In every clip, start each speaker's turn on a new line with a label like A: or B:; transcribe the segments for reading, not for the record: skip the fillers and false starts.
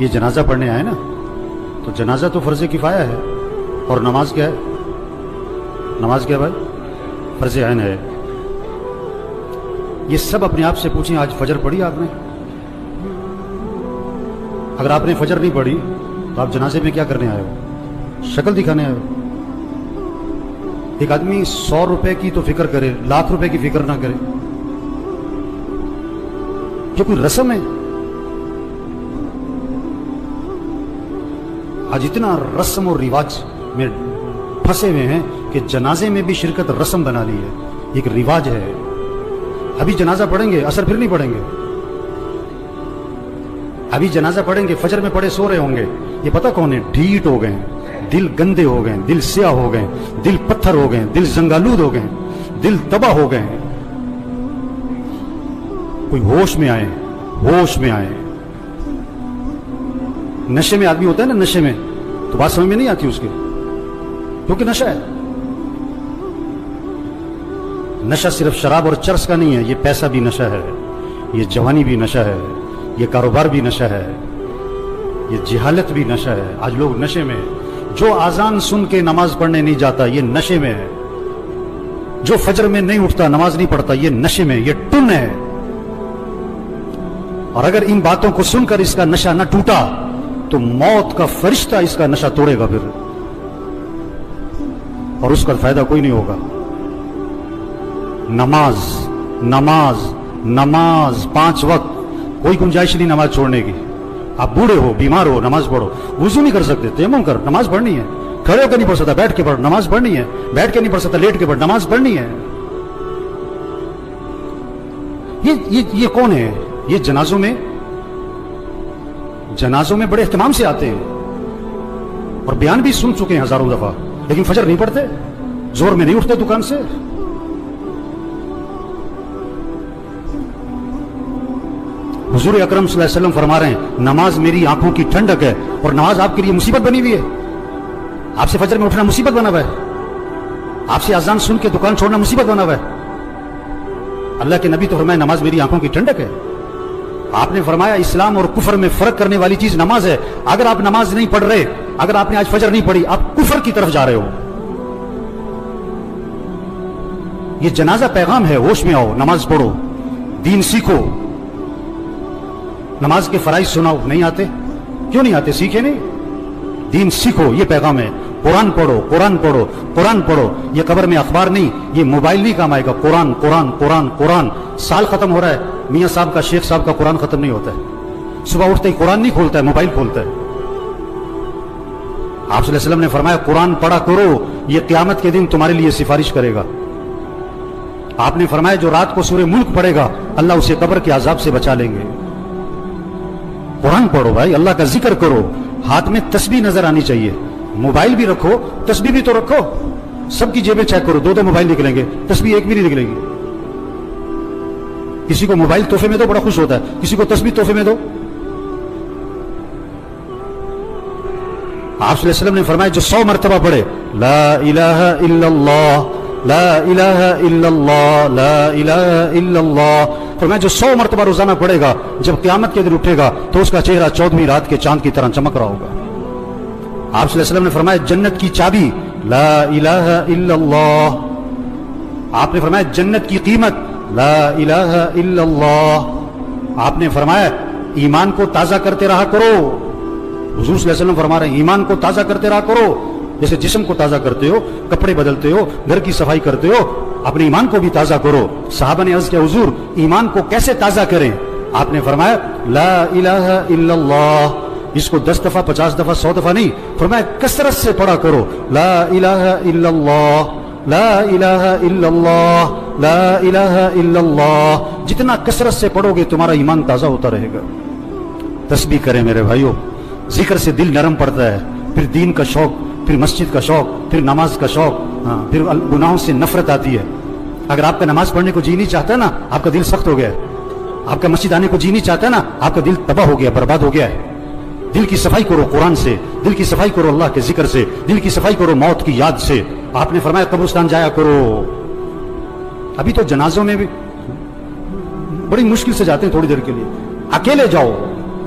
A: یہ جنازہ پڑھنے آئے نا، تو جنازہ تو فرض کفایہ ہے، اور نماز کیا ہے؟ نماز کیا ہے بھائی؟ فرض عین ہے۔ یہ سب اپنے آپ سے پوچھیں، آج فجر پڑھی آپ نے؟ اگر آپ نے فجر نہیں پڑھی تو آپ جنازے میں کیا کرنے آئے ہو؟ شکل دکھانے آئے ہو؟ ایک آدمی 100 روپے کی تو فکر کرے، لاکھ روپے کی فکر نہ کرے، یہ کوئی رسم ہے؟ آج اتنا رسم اور رواج میں پھنسے ہوئے ہیں کہ جنازے میں بھی شرکت رسم بنا لی ہے، ایک رواج ہے۔ ابھی جنازہ پڑھیں گے، اثر پھر نہیں پڑھیں گے۔ ابھی جنازہ پڑھیں گے، فجر میں پڑھے سو رہے ہوں گے، یہ پتہ کون ہے؟ ڈھیٹ ہو گئے، دل گندے ہو گئے، دل سیاہ ہو گئے، دل پتھر ہو گئے، دل زنگالود ہو گئے، دل تباہ ہو گئے۔ کوئی ہوش میں آئے، ہوش میں آئے۔ نشے میں آدمی ہوتا ہے نا، نشے میں تو بات سمجھ میں نہیں آتی اس کے، کیونکہ نشہ ہے۔ نشہ صرف شراب اور چرس کا نہیں ہے، یہ پیسہ بھی نشہ ہے، یہ جوانی بھی نشہ ہے، یہ کاروبار بھی نشہ ہے، یہ جہالت بھی نشہ ہے۔ آج لوگ نشے میں، جو اذان سن کے نماز پڑھنے نہیں جاتا یہ نشے میں ہے، جو فجر میں نہیں اٹھتا نماز نہیں پڑھتا یہ نشے میں، یہ ٹن ہے۔ اور اگر ان باتوں کو سن کر اس کا نشہ نہ ٹوٹا تو موت کا فرشتہ اس کا نشہ توڑے گا پھر، اور اس کا فائدہ کوئی نہیں ہوگا۔ نماز نماز نماز 5 وقت، کوئی گنجائش نہیں نماز چھوڑنے کی۔ آپ بوڑھے ہو، بیمار ہو، نماز پڑھو۔ وضو نہیں کر سکتے، تیمم کر، نماز پڑھنی ہے۔ کھڑے ہو کے نہیں پڑھ سکتا، بیٹھ کے پڑھ، نماز پڑھنی ہے۔ بیٹھ کے نہیں پڑھ سکتا، لیٹ کے پڑھ، نماز پڑھنی ہے۔ یہ کون ہے؟ یہ جنازوں میں بڑے اہتمام سے آتے ہیں اور بیان بھی سن چکے ہیں ہزاروں دفعہ، لیکن فجر نہیں پڑھتے، زور میں نہیں اٹھتے دکان سے۔ حضور اکرم صلی اللہ علیہ وسلم فرما رہے ہیں نماز میری آنکھوں کی ٹھنڈک ہے، اور نماز آپ کے لیے مصیبت بنی ہوئی ہے۔ آپ سے فجر میں اٹھنا مصیبت بنا ہوا ہے، آپ سے اذان سن کے دکان چھوڑنا مصیبت بنا ہوا ہے۔ اللہ کے نبی تو فرمایا نماز میری آنکھوں کی ٹھنڈک ہے۔ آپ نے فرمایا اسلام اور کفر میں فرق کرنے والی چیز نماز ہے۔ اگر آپ نماز نہیں پڑھ رہے، اگر آپ نے آج فجر نہیں پڑھی، آپ کفر کی طرف جا رہے ہو۔ یہ جنازہ پیغام ہے، ہوش میں آؤ، نماز پڑھو، دین سیکھو۔ نماز کے فرائض سناؤ، نہیں آتے؟ کیوں نہیں آتے؟ سیکھے نہیں؟ دین سیکھو، یہ پیغام ہے۔ قرآن پڑھو، قرآن پڑھو، قرآن پڑھو۔ یہ قبر میں اخبار نہیں، یہ موبائل نہیں کام آئے گا۔ قرآن قرآن قرآن قرآن۔ سال ختم ہو رہا ہے، میاں صاحب کا، شیخ صاحب کا قرآن ختم نہیں ہوتا ہے۔ صبح اٹھتے ہی قرآن نہیں کھولتا ہے، موبائل کھولتا ہے۔ آپ صلی اللہ علیہ وسلم نے فرمایا قرآن پڑھا کرو، یہ قیامت کے دن تمہارے لیے سفارش کرے گا۔ آپ نے فرمایا جو رات کو سورہ ملک پڑھے گا اللہ اسے قبر کے عذاب سے بچا لیں گے۔ قرآن پڑھو بھائی، اللہ کا ذکر کرو، ہاتھ میں تسبیح نظر آنی چاہیے۔ موبائل بھی رکھو، تسبیح بھی تو رکھو۔ سب کی جیبیں چیک کرو، 2 موبائل نکلیں گے، تسبیح ایک بھی نہیں نکلے گی۔ کسی کو موبائل تحفے میں دو، بڑا خوش ہوتا ہے، کسی کو تسبیح تحفے میں دو۔ آپ صلی اللہ علیہ وسلم نے فرمایا جو 100 مرتبہ پڑھے لا الہ الا اللہ لا الہ الا اللہ لا الہ الا اللہ، فرمایا جو 100 مرتبہ روزانہ پڑھے گا جب قیامت کے دن اٹھے گا تو اس کا چہرہ 14ویں رات کے چاند کی طرح چمک رہا ہوگا۔ آپ صلی اللہ علیہ وسلم نے فرمایا جنت کی چابی لا الہ الا اللہ، آپ نے فرمایا جنت کی قیمت لا الہ الا اللہ، آپ نے فرمایا ایمان کو تازہ کرتے رہا کرو۔ حضور صلی اللہ علیہ وسلم فرما رہے ہیں ایمان کو تازہ کرتے رہا کرو، جیسے جسم کو تازہ کرتے ہو، کپڑے بدلتے ہو، گھر کی صفائی کرتے ہو، اپنے ایمان کو بھی تازہ کرو۔ صحابہ نے عرض کیا حضور ایمان کو کیسے تازہ کریں؟ آپ نے فرمایا لا الہ الا اللہ، اس کو 10 دفعہ 50 دفعہ 100 دفعہ نہیں، فرمایا کثرت سے پڑھا کرو لا الہ الا اللہ لا الہ الا اللہ لا الہ الا اللہ۔ جتنا کثرت سے پڑھو گے تمہارا ایمان تازہ ہوتا رہے گا۔ تسبیح کریں میرے بھائیوں، ذکر سے دل نرم پڑتا ہے، پھر دین کا شوق، پھر مسجد کا شوق، پھر نماز کا شوق، پھر گناہوں سے نفرت آتی ہے۔ اگر آپ کا نماز پڑھنے کو جی نہیں چاہتا ہے نا، آپ کا دل سخت ہو گیا ہے۔ آپ کا مسجد آنے کو جی نہیں چاہتا ہے نا، آپ کا دل تباہ ہو گیا، برباد ہو گیا ہے۔ دل کی صفائی کرو قرآن سے، دل کی صفائی کرو اللہ کے ذکر سے، دل کی صفائی کرو موت کی یاد سے۔ آپ نے فرمایا قبرستان جایا کرو۔ ابھی تو جنازوں میں بھی بڑی مشکل سے جاتے ہیں، تھوڑی دیر کے لیے اکیلے جاؤ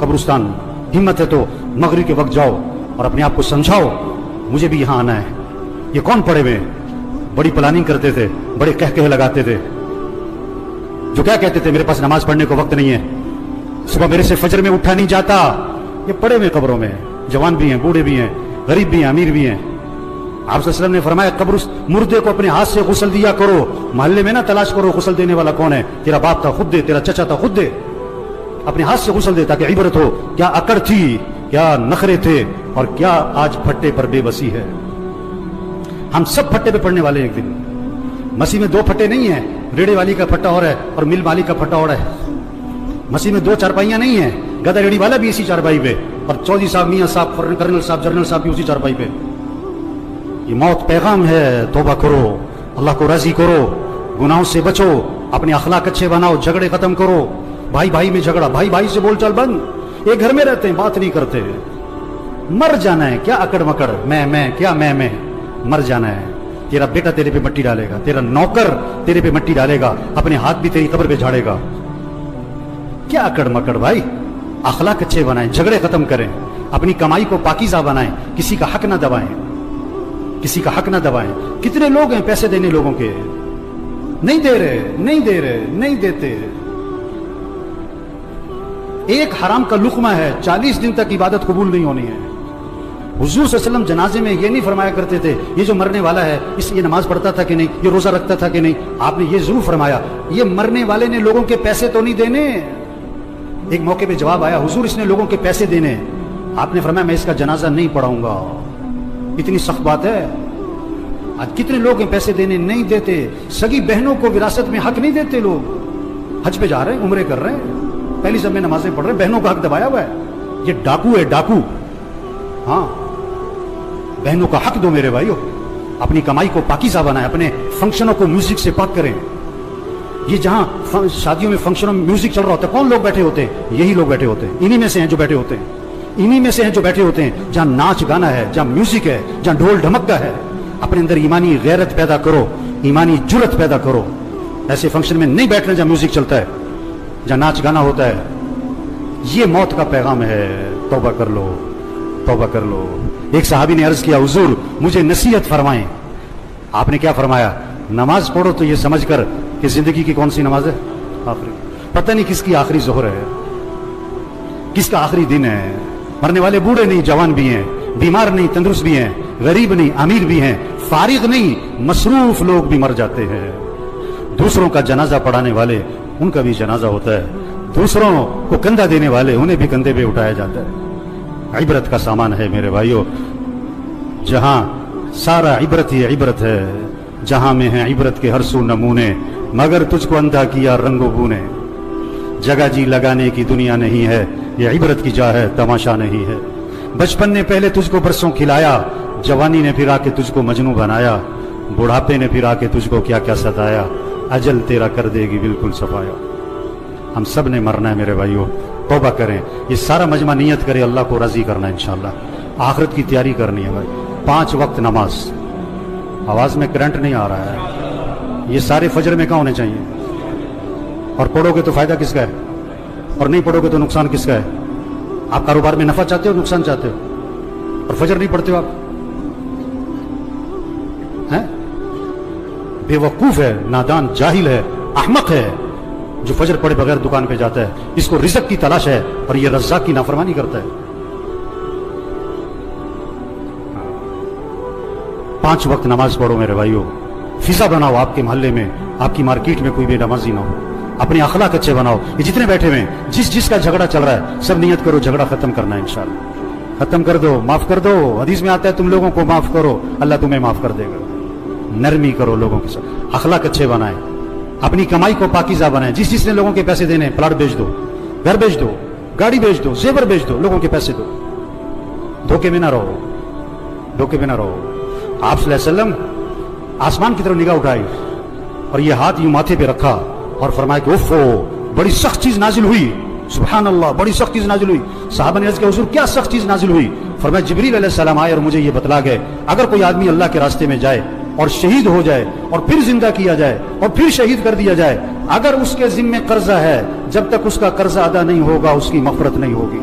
A: قبرستان، हिम्मत है तो मगरिब के वक्त जाओ और अपने आप को समझाओ मुझे भी यहाँ आना है। ये कौन पड़े हुए बड़ी प्लानिंग करते थे, बड़े कह लगाते थे, जो क्या कहते थे मेरे पास नमाज पढ़ने को वक्त नहीं है, सुबह मेरे से फजर में उठा नहीं जाता। ये पड़े हुए कब्रों में, जवान भी हैं, बूढ़े भी हैं, गरीब भी हैं, अमीर भी हैं। आप सल्लल्लाहु अलैहि वसल्लम ने फरमाया कब्र मुर्दे को अपने हाथ से गुस्ल दिया करो, मोहल्ले में ना तलाश करो गुस्ल देने वाला कौन है, तेरा बाप था खुद दे, तेरा चचा था खुद दे, अपने हाथ से गुस्ल दे ताकि इबरत हो क्या अकड़ थी, क्या नखरे थे और क्या आज फट्टे पर बेबसी है। हम सब फट्टे पे पड़ने वाले हैं एक दिन। मसीह में दो फट्टे नहीं है, रेड़े वाली का फट्टा और है और मिल मालिक का फट्टा और है। मसीह में दो चारपाइयां नहीं है, गधा रेड़ी वाला भी इसी चारपाई पे और चौधरी साहब, मियां साहब, कर्नल साहब, जनरल साहब भी उसी चारपाई पे। ये मौत पैगाम है, तौबा करो, अल्लाह को राजी करो, गुनाहों से बचो, अपने अखलाक अच्छे बनाओ, झगड़े खत्म करो। भाई भाई में झगड़ा, भाई भाई से बोलचाल बंद, एक घर में रहते हैं बात नहीं करते। मर जाना है, क्या अकड़ मकड़, मैं क्या मैं, मर जाना है। तेरा बेटा तेरे पे मट्टी डालेगा, तेरा नौकर तेरे पे मट्टी डालेगा, अपने हाथ भी तेरी कब्र पे झाड़ेगा। क्या अकड़ मकड़ भाई, अखलाक अच्छे बनाएं, झगड़े खत्म करें, अपनी कमाई को पाकीज़ा बनाएं, किसी का हक ना दबाएं, किसी का हक ना दबाएं। कितने लोग हैं पैसे देने लोगों के, नहीं दे रहे, नहीं दे रहे, नहीं देते। एक हराम का लुकमा है, 40 दिन तक इबादत कबूल नहीं होनी है। हुजूर सल्लल्लाहु अलैहि वसल्लम जनाजे में ये नहीं फरमाया करते थे ये जो मरने वाला है इस ये नमाज पढ़ता था कि नहीं, ये रोजा रखता था कि नहीं। आपने ये जरूर फरमाया ये मरने वाले ने लोगों के पैसे तो नहीं देने। एक मौके पे जवाब आया, हुजूर इसने लोगों के पैसे देने। आपने फरमाया मैं इसका जनाजा नहीं पढ़ाऊंगा। इतनी सख्त बात है। आज कितने लोग हैं पैसे देने नहीं देते, सगी बहनों को विरासत में हक नहीं देते। लोग हज पे जा रहे हैं, उम्रे कर रहे हैं, पहली सब में नमाजें पढ़ रहे हैं, बहनों का हक दबाया हुआ है। ये डाकू है, डाकू। हाँ, बहनों का हक दो मेरे भाइयों, अपनी कमाई को पाकीज़ा बनाएं, अपने फंक्शनों को म्यूजिक से पाक करें। ये जहां शादियों में फंक्शनों में म्यूजिक चल रहा होता है, कौन लोग बैठे होते हैं? यही लोग बैठे होते हैं, इन्हीं में से हैं जो बैठे होते हैं, इन्हीं में से हैं जो बैठे होते हैं। जहां नाच गाना है, जहां म्यूजिक है, जहां ढोल ढमक्का है, अपने अंदर ईमानी गैरत पैदा करो, ईमानी जुर्रत पैदा करो। ऐसे फंक्शन में नहीं बैठना जहां म्यूजिक चलता है, जहां नाच गाना होता है। ये मौत का पैगाम है। तौबा कर लो, तौबा कर लो। एक सहाबी ने अर्ज किया, हुजूर मुझे नसीहत फरमाएं। आपने क्या फरमाया? नमाज पढ़ो तो ये समझकर कि जिंदगी की कौन सी नमाज है? आखिरी। पता नहीं किसकी आखिरी जोहर है, किसका आखिरी दिन है। मरने वाले बूढ़े नहीं, जवान भी हैं, बीमार नहीं, तंदुरुस्त भी हैं, गरीब नहीं, अमीर भी हैं, फारिग नहीं, मसरूफ लोग भी मर जाते हैं। दूसरों का जनाजा पढ़ाने वाले, उनका भी जनाजा होता है। दूसरों को कंधा देने वाले, उन्हें भी कंधे पे उठाया जाता है। इबरत का सामान है मेरे भाइयों, जहां सारा इबरत ही इबरत है, जहां में है इबरत के हर सू नमूने, मगर तुझको अंधा किया रंगो बूने। जगह जी लगाने की दुनिया नहीं है, ये इबरत की जा है, तमाशा नहीं है। बचपन ने पहले तुझको बरसों खिलाया, जवानी ने फिर आके तुझको मजनू बनाया, बुढ़ापे ने फिर आके तुझको क्या क्या सताया, अजल तेरा कर देगी बिल्कुल सफाया। हम सब ने मरना है मेरे भाइयों, तौबा करें। ये सारा मजमा नियत करे अल्लाह को राजी करना है इंशाअल्लाह। आखिरत की तैयारी करनी है भाई। 5 वक्त नमाज। आवाज में करंट नहीं आ रहा है। ये सारे फजर में कहाँ होने चाहिए? और पढ़ोगे तो फायदा किसका है, और नहीं पढ़ोगे तो नुकसान किसका है? आप कारोबार में नफा चाहते हो, नुकसान चाहते हो, और फजर नहीं पढ़ते हो आप? हैं? बेवकूफ है, नादान, जाहिल है, अहमक है जो फजर पढ़े बगैर दुकान पे जाता है। इसको रिज़्क की तलाश है और ये रज़्ज़ाक़ की नाफरमानी करता है। 5 वक्त नमाज पढ़ो मेरे भाइयों। फिजा बनाओ आपके मोहल्ले में, आपकी मार्केट में कोई बेनमाजी ना हो। अपने अखलाक अच्छे बनाओ। ये जितने बैठे हुए हैं, जिसका झगड़ा चल रहा है, सब नियत करो झगड़ा खत्म करना है इंशाअल्लाह। खत्म कर दो, माफ कर दो। हदीस में आता है तुम लोगों को माफ करो, अल्लाह तुम्हें माफ कर देगा। नरमी करो लोगों के साथ, अखलाक अच्छे बनाए, अपनी कमाई को पाकीज़ा बनाए। जिसने लोगों के पैसे देने, प्लाट बेच दो, घर बेच दो, गाड़ी बेच दो, जेवर बेच दो, लोगों के पैसे दो। धोखे में ना रहो, धोखे में ना रहो। आप सल्लल्लाहु अलैहि वसल्लम आसमान की तरफ निगाह उठाई और ये हाथ यूं माथे पे रखा और फरमाया कि उफ़ो, बड़ी सख्त चीज नाजिल हुई। सुभान अल्लाह, बड़ी सख्त चीज नाजिल हुई। साहबा ने अर्ज़ किया, हुज़ूर क्या सख्त चीज नाजिल हुई? फरमाया जिब्रील अलैहिस्सलाम आए और मुझे ये बतला गए, अगर कोई आदमी अल्लाह के रास्ते में जाए और शहीद हो जाए और फिर जिंदा किया जाए और फिर शहीद कर दिया जाए, अगर उसके जिम्मे कर्जा है, जब तक उसका कर्जा अदा नहीं होगा उसकी मग़फ़िरत नहीं होगी।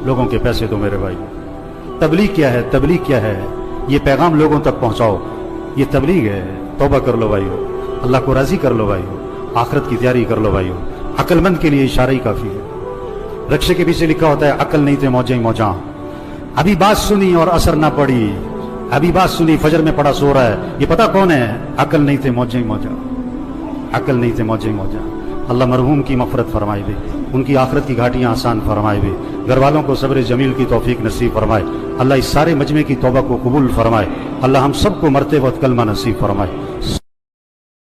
A: لوگوں کے پیسے دو میرے بھائی. تبلیغ کیا ہے؟ تبلیغ کیا ہے؟ یہ پیغام لوگوں تک پہنچاؤ، یہ تبلیغ ہے. توبہ کر لو بھائیو، اللہ کو راضی کر لو بھائیو، آخرت کی تیاری کر لو بھائیو. عقل مند کے لیے اشارہ ہی کافی ہے. رکشے کے پیچھے لکھا ہوتا ہے عقل نہیں تھے موجیں ہی موجاں. ابھی بات سنی اور اثر نہ پڑی، ابھی بات سنی فجر میں پڑا سو رہا ہے. یہ پتہ کون ہے؟ عقل نہیں تھے موجیں ہی موجاں، عقل نہیں تھے موجیں ہی موجاں. اللہ مرحوم کی مغفرت فرمائے بھی، ان کی آخرت کی گھاٹیاں آسان فرمائے بھی، گھر والوں کو صبر جمیل کی توفیق نصیب فرمائے. اللہ اس سارے مجمع کی توبہ کو قبول فرمائے. اللہ ہم سب کو مرتے وقت کلمہ نصیب فرمائے.